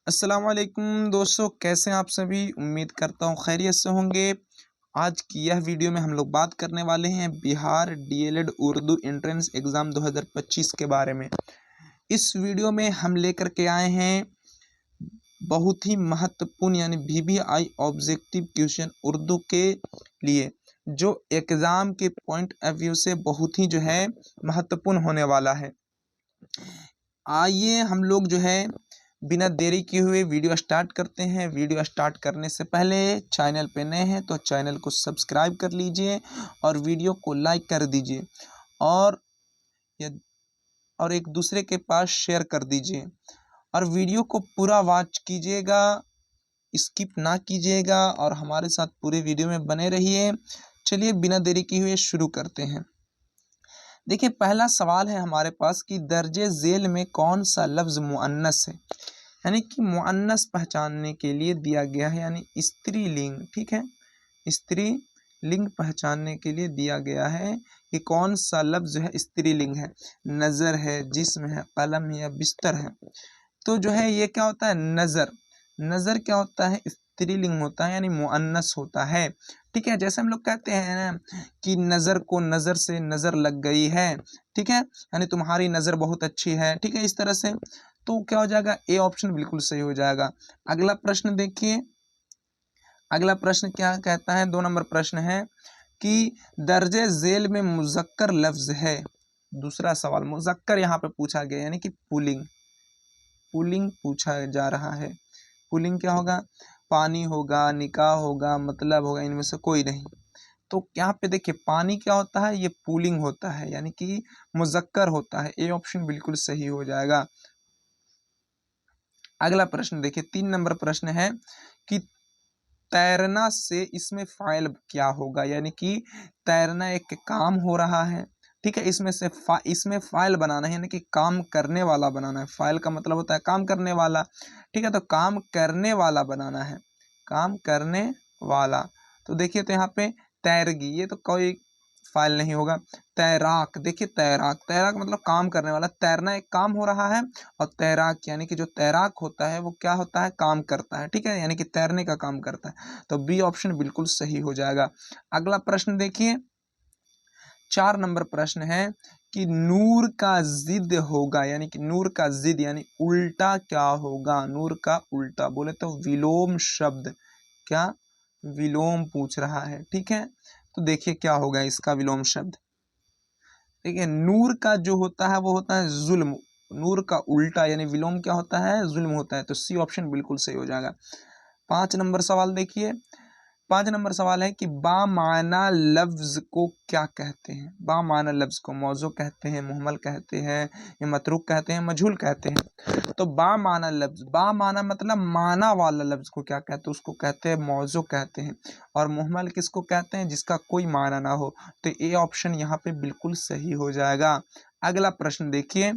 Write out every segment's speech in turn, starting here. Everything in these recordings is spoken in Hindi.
अस्सलाम वालेकुम दोस्तों, कैसे हैं आप सभी। उम्मीद करता हूँ खैरियत से होंगे। आज की यह वीडियो में हम लोग बात करने वाले हैं Bihar DElEd Urdu entrance exam 2025 के बारे में। इस वीडियो में हम लेकर के आए हैं बहुत ही महत्वपूर्ण यानी वीवीआई ऑब्जेक्टिव क्वेश्चन उर्दू के लिए, जो एग्ज़ाम के पॉइंट ऑफ व्यू से बहुत ही महत्वपूर्ण होने वाला है। आइए हम लोग बिना देरी किए हुए वीडियो स्टार्ट करते हैं। वीडियो स्टार्ट करने से पहले चैनल पे नए हैं तो चैनल को सब्सक्राइब कर लीजिए और वीडियो को लाइक कर दीजिए और यद और एक दूसरे के पास शेयर कर दीजिए और वीडियो को पूरा वॉच कीजिएगा, स्किप ना कीजिएगा और हमारे साथ पूरे वीडियो में बने रहिए। चलिए बिना देरी किए हुए शुरू करते हैं। देखिए, पहला सवाल है हमारे पास कि दर्जे झेल में कौन सा लफ्ज़ मुअन्नस है, यानी कि मुअन्नस पहचानने के लिए दिया गया है, यानी स्त्रीलिंग। ठीक है, स्त्रीलिंग पहचानने के लिए दिया गया है कि कौन सा लफ्ज़ स्त्रीलिंग है। नज़र है, जिस्म है, कलम है या बिस्तर है। तो ये क्या होता है, नज़र। नज़र क्या होता है, स्त्रीलिंग होता है यानी मुअन्नस होता है। ठीक है, जैसे हम लोग कहते हैं ना कि नज़र को नज़र से नज़र लग गई है। ठीक है, यानी तुम्हारी नज़र बहुत अच्छी है। ठीक है, इस तरह से तो क्या हो जाएगा, ए ऑप्शन बिल्कुल सही हो जाएगा। अगला प्रश्न देखिए, अगला प्रश्न क्या कहता है, 2 नंबर प्रश्न है कि दर्जे झेल में मुज़क्कर लफ्ज़ है। दूसरा सवाल मुज़क्कर यहाँ पे पूछा गया यानी कि पुलिंग, पुलिंग पूछा जा रहा है। पुलिंग क्या होगा, पानी होगा, निकाह होगा, मतलब होगा, इनमें से कोई नहीं। तो यहाँ पे देखिए पानी क्या होता है, ये पुलिंग होता है यानी कि मुज़क्कर होता है। ए ऑप्शन बिल्कुल सही हो जाएगा। अगला प्रश्न देखिए, 3 नंबर प्रश्न है कि तैरना से इसमें फ़ाइल क्या होगा, यानी कि तैरना एक काम हो रहा है। ठीक है, इसमें फ़ाइल बनाना है यानी कि काम करने वाला बनाना है। फ़ाइल का मतलब होता है काम करने वाला। ठीक है, तो काम करने वाला बनाना है, काम करने वाला। तो देखिए, तो यहाँ पे तैरगी, ये तो कोई फ़ाइल नहीं होगा। तैराक, देखिए तैराक, तैराक मतलब काम करने वाला। तैरना एक काम हो रहा है और तैराक यानी कि जो तैराक होता है वो क्या होता है, काम करता है। ठीक है, यानी कि तैरने का काम करता है। तो बी ऑप्शन बिल्कुल सही हो जाएगा। अगला प्रश्न देखिए, 4 नंबर प्रश्न है कि नूर का जिद होगा, यानी कि नूर का जिद यानी उल्टा क्या होगा। नूर का उल्टा बोले तो विलोम शब्द, क्या विलोम पूछ रहा है। ठीक है, तो देखिए क्या होगा इसका विलोम शब्द। देखिए, नूर का जो होता है वो होता है जुल्म। नूर का उल्टा यानी विलोम क्या होता है, जुल्म होता है। तो सी ऑप्शन बिल्कुल सही हो जाएगा। 5 नंबर सवाल देखिए, 5 नंबर सवाल है कि बामाना लफ्ज़ को क्या कहते हैं। बामाना लफ्ज़ को मौजू कहते हैं, मुहमल कहते हैं, या मतरूक कहते हैं, मजहूल कहते हैं। तो बामाना लफ्ज़, बामाना मतलब माना वाला लफ्ज़ को क्या कहते हैं, उसको कहते हैं मौजू कहते हैं। और मुहमल किसको कहते हैं, जिसका कोई माना ना हो। तो ए ऑप्शन यहाँ पे बिल्कुल सही हो जाएगा। अगला प्रश्न देखिए,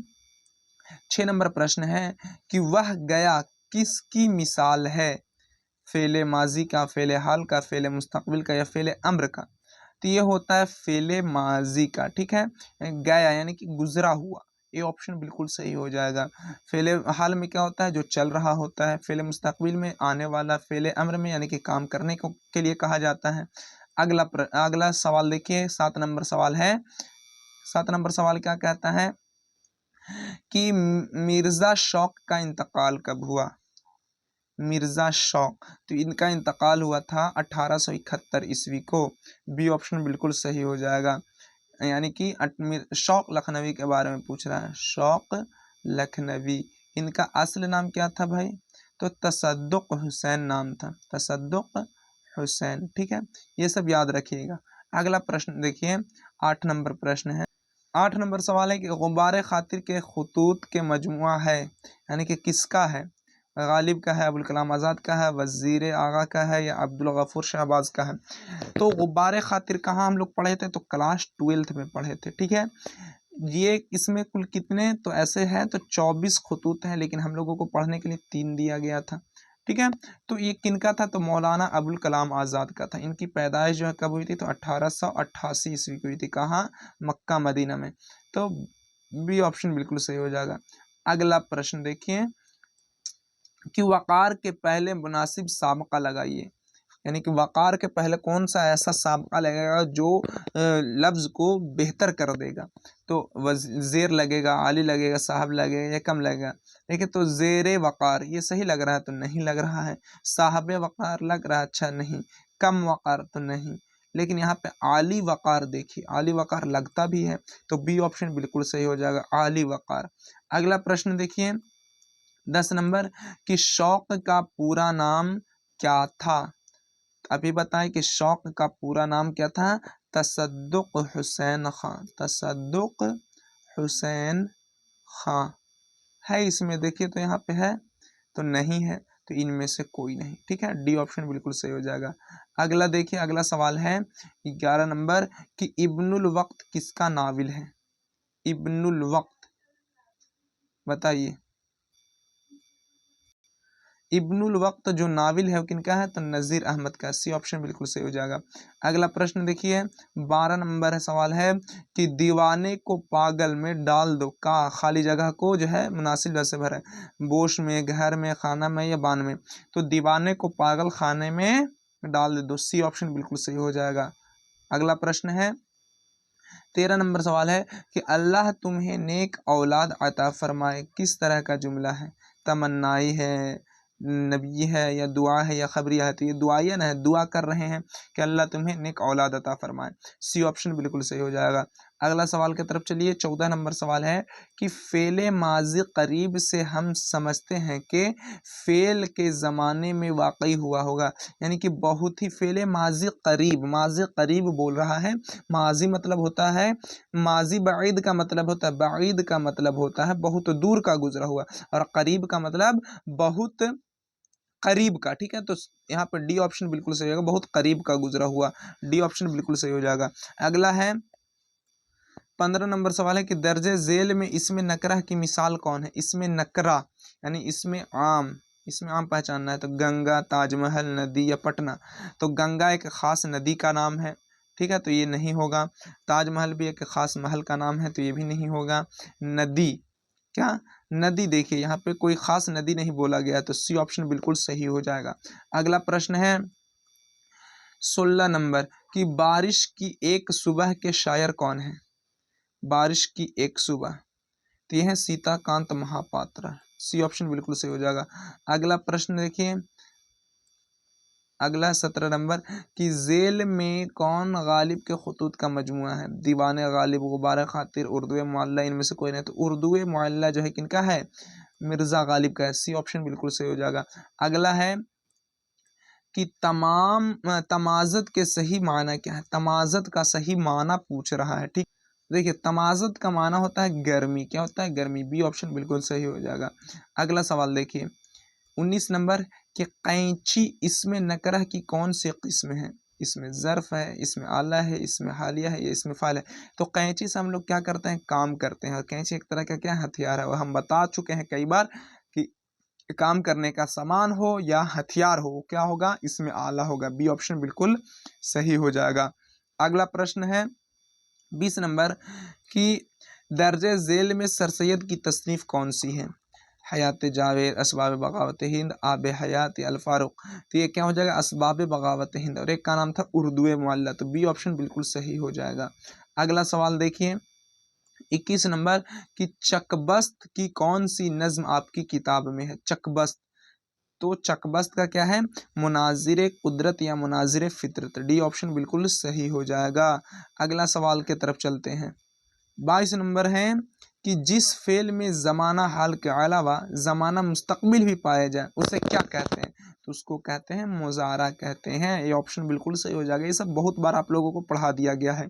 6 नंबर प्रश्न है कि वह गया किसकी मिसाल है। फ़ेले माजी का, फ़ेले हाल का, फ़ेले मुस्तक़बिल का या फ़ेले अम्र का। तो ये होता है फ़ेले माजी का। ठीक है, गया यानी कि गुजरा हुआ। ये ऑप्शन बिल्कुल सही हो जाएगा। फ़ेले हाल में क्या होता है, जो चल रहा होता है। फ़ेले मुस्तक़बिल में आने वाला। फ़ेले अम्र में यानी कि काम करने को के लिए कहा जाता है। अगला सवाल देखिए, 7 नंबर सवाल है। 7 नंबर सवाल क्या कहता है कि मिर्ज़ा शौक का इंतकाल कब हुआ। मिर्ज़ा शौक, तो इनका इंतकाल हुआ था 1871 ईस्वी को। बी ऑप्शन बिल्कुल सही हो जाएगा। यानी कि शौक लखनवी के बारे में पूछ रहा है। शौक लखनवी, इनका असल नाम क्या था भाई, तो तसद्दुक़ हुसैन नाम था, तसद्दुक़ हुसैन। ठीक है, ये सब याद रखिएगा। अगला प्रश्न देखिए, 8 नंबर प्रश्न है। 8 नंबर सवाल है कि गुब्बारे खातिर के खतूत के मजमुआ है, यानी कि किसका है। गालिब का है, अबुल कलाम आज़ाद का है, वज़ीर आगा का है या अब्दुल गफूर शहबाज का है। तो गुब्बारे खातिर कहाँ हम लोग पढ़े थे, तो क्लास 12th में पढ़े थे। ठीक है, ये इसमें कुल कितने तो ऐसे हैं, तो 24 खतूत हैं, लेकिन हम लोगों को पढ़ने के लिए 3 दिया गया था। ठीक है, तो ये किनका था, तो मौलाना अबुल कलाम आज़ाद का था। इनकी पैदाइश कब हुई थी, तो 1888 ईस्वी को हुई थी। कहाँ, मक्का मदीना में। तो बी ऑप्शन बिल्कुल सही हो जाएगा। अगला प्रश्न देखिए, कि वक़ार के पहले मुनासिब साबका लगाइए, यानी कि वक़ार के पहले कौन सा ऐसा साबका लगेगा जो लफ्ज़ को बेहतर कर देगा। तो ज़ेर लगेगा, आली लगेगा, साहब लगेगा या कम लगेगा। देखिए तो ज़ेर वक़ार ये सही लग रहा है तो नहीं लग रहा है, साहब वक़ार लग रहा है अच्छा नहीं, कम वक़ार तो नहीं, लेकिन यहाँ पे आली वक़ार देखिए, आली वक़ार लगता भी है तो बी ऑप्शन बिल्कुल सही हो जाएगा, आली वक़ार। अगला प्रश्न देखिए 10 नंबर कि शौक़ का पूरा नाम क्या था? अभी बताएं कि शौक़ का पूरा नाम क्या था? तसद्दुक़ हुसैन खां, तसद्दुक़ हुसैन खां है इसमें, देखिए तो यहाँ पे है तो नहीं है, तो इनमें से कोई नहीं, ठीक है, डी ऑप्शन बिल्कुल सही हो जाएगा। अगला देखिए, अगला सवाल है 11 नंबर कि इब्नुल वक्त किसका नाविल है? इब्नुल वक्त बताइए। इब्नुल वक्त जो नाविल है वो किनका है? तो नज़ीर अहमद का, सी ऑप्शन बिल्कुल सही हो जाएगा। अगला प्रश्न देखिए 12 नंबर है, सवाल है कि दीवाने को पागल में डाल दो का खाली जगह को जो है मुनासिब जगह से भरे, बोश में, घर में, खाना में या बान में। तो दीवाने को पागल खाने में डाल दो, सी ऑप्शन बिल्कुल सही हो जाएगा। अगला प्रश्न है 13 नंबर सवाल है कि अल्लाह तुम्हें नेक औलाद अता फरमाए, किस तरह का जुमला है? तमन्नाई है, नबी है या दुआ है या खबरिया है? तो ये दुआया ना है, दुआ कर रहे हैं कि अल्लाह तुम्हें नेक औलाद अता फरमाए, सी ऑप्शन बिल्कुल सही हो जाएगा। अगला सवाल की तरफ चलिए 14 नंबर सवाल है कि फ़ेल माज़ी करीब से हम समझते हैं कि फ़ेल के ज़माने में वाक़ई हुआ होगा, यानी कि बहुत ही फ़ेल माज़ी करीब बोल रहा है। माज़ी मतलब होता है, माज़ी बाइद का मतलब होता है, बाइद का मतलब होता है बहुत दूर का गुजरा हुआ, और करीब का मतलब बहुत करीब का, ठीक है। तो यहाँ पर डी ऑप्शन बिल्कुल सही होगा, बहुत करीब का गुजरा हुआ, डी ऑप्शन बिल्कुल सही हो जाएगा। अगला है 15 नंबर सवाल है कि दर्जे झेल में इसमें नकरा की मिसाल कौन है? इसमें नकरा यानी इसमें आम, इसमें आम पहचानना है, तो गंगा, ताजमहल, नदी या पटना। तो गंगा एक खास नदी का नाम है, ठीक है, तो ये नहीं होगा। ताजमहल भी एक खास महल का नाम है, तो ये भी नहीं होगा। नदी, क्या नदी, देखिए यहाँ पे कोई खास नदी नहीं बोला गया, तो सी ऑप्शन बिल्कुल सही हो जाएगा। अगला प्रश्न है 16 नंबर कि बारिश की एक सुबह के शायर कौन है? बारिश की एक सुबह, तो यह है सीताकांत महापात्र, सी ऑप्शन बिल्कुल सही हो जाएगा। अगला प्रश्न देखिए, अगला 17 नंबर कि जेल में कौन गालिब के खतूत का मजमुआ है? दीवाने गालिब, गुबार खातिर, उर्दू मुअल्ला, इनमें से कोई नहीं। तो उर्दू मुअल्ला जो है किनका है? मिर्ज़ा गालिब का है, सी ऑप्शन बिल्कुल सही हो जाएगा। अगला है कि तमाज़त के सही माना क्या है? तमाज़त का सही माना पूछ रहा है, ठीक। देखिए तमाज़त का माना होता है गर्मी, क्या होता है? गर्मी, बी ऑप्शन बिल्कुल सही हो जाएगा। अगला सवाल देखिए 19 नंबर कि कैंची इसमें नकरह की कौन सी किस्म है? इसमें ज़र्फ़ है, इसमें आला है, इसमें हालिया है, या इसमें फ़ाइल है। तो कैंची से हम लोग क्या करते हैं? काम करते हैं, और कैंची एक तरह का क्या हथियार है, और हम बता चुके हैं कई बार कि काम करने का सामान हो या हथियार हो, क्या होगा? इसमें आला होगा, बी ऑप्शन बिल्कुल सही हो जाएगा। अगला प्रश्न है 20 नंबर कि दर्जे झेल में सर सैयद की तसनीफ़ कौन सी है? हयात जावेद, असबाब बगावत हिंद, आब हयात, अल-फारूक। तो ये क्या हो जाएगा? असबाब बगावत हिंद, और एक का नाम था उर्दू मुअल्ला, तो बी ऑप्शन बिल्कुल सही हो जाएगा। अगला सवाल देखिए 21 नंबर कि चकबस्त की कौन सी नज्म आपकी किताब में है? चकबस्त, तो चकबस्त का क्या है? मुनाजिर कुदरत या मुनाजिर फितरत, डी ऑप्शन बिल्कुल सही हो जाएगा। अगला सवाल के तरफ चलते हैं 22 नंबर है कि जिस फेल में ज़माना हाल के अलावा ज़माना मुस्तकबिल भी पाया जाए उसे क्या कहते हैं? तो उसको कहते हैं मुज़ारा कहते हैं, ये ऑप्शन बिल्कुल सही हो जाएगा। ये सब बहुत बार आप लोगों को पढ़ा दिया गया है।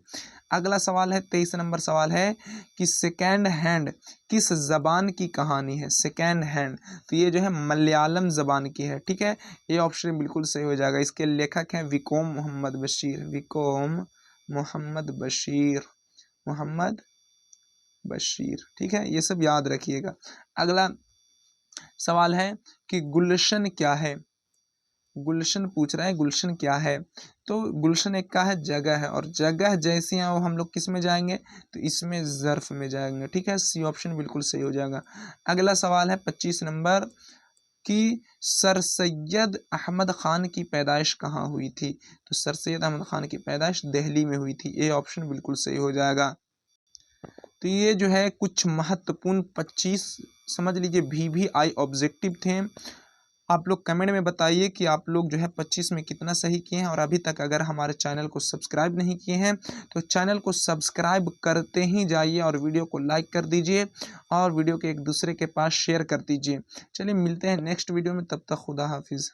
अगला सवाल है 23 नंबर सवाल है कि सेकेंड हैंड किस ज़बान की कहानी है? सेकेंड हैंड, तो ये जो है मलयालम ज़बान की है, ठीक है, ये ऑप्शन बिल्कुल सही हो जाएगा। इसके लेखक हैं विकोम मोहम्मद बशीर, विकोम मोहम्मद बशीर, मोहम्मद बशीर, ठीक है, ये सब याद रखिएगा। अगला सवाल है कि गुलशन क्या है? गुलशन पूछ रहा है, गुलशन क्या है? तो गुलशन एक का है जगह है, और जगह जैसी है वो हम लोग किस में जाएंगे? तो इसमें ज़र्फ में जाएंगे, ठीक है, सी ऑप्शन बिल्कुल सही हो जाएगा। अगला सवाल है 25 नंबर कि सर सैयद अहमद ख़ान की पैदाइश कहाँ हुई थी? तो सर सैयद अहमद ख़ान की पैदाइश दिल्ली में हुई थी। ए ऑप्शन बिल्कुल सही हो जाएगा। तो ये जो है कुछ महत्वपूर्ण 25 समझ लीजिए VVI ऑब्जेक्टिव थे। आप लोग कमेंट में बताइए कि आप लोग जो है 25 में कितना सही किए हैं, और अभी तक अगर हमारे चैनल को सब्सक्राइब नहीं किए हैं तो चैनल को सब्सक्राइब करते ही जाइए और वीडियो को लाइक कर दीजिए और वीडियो के एक दूसरे के पास शेयर कर दीजिए। चलिए मिलते हैं नेक्स्ट वीडियो में, तब तक खुदा हाफिज़।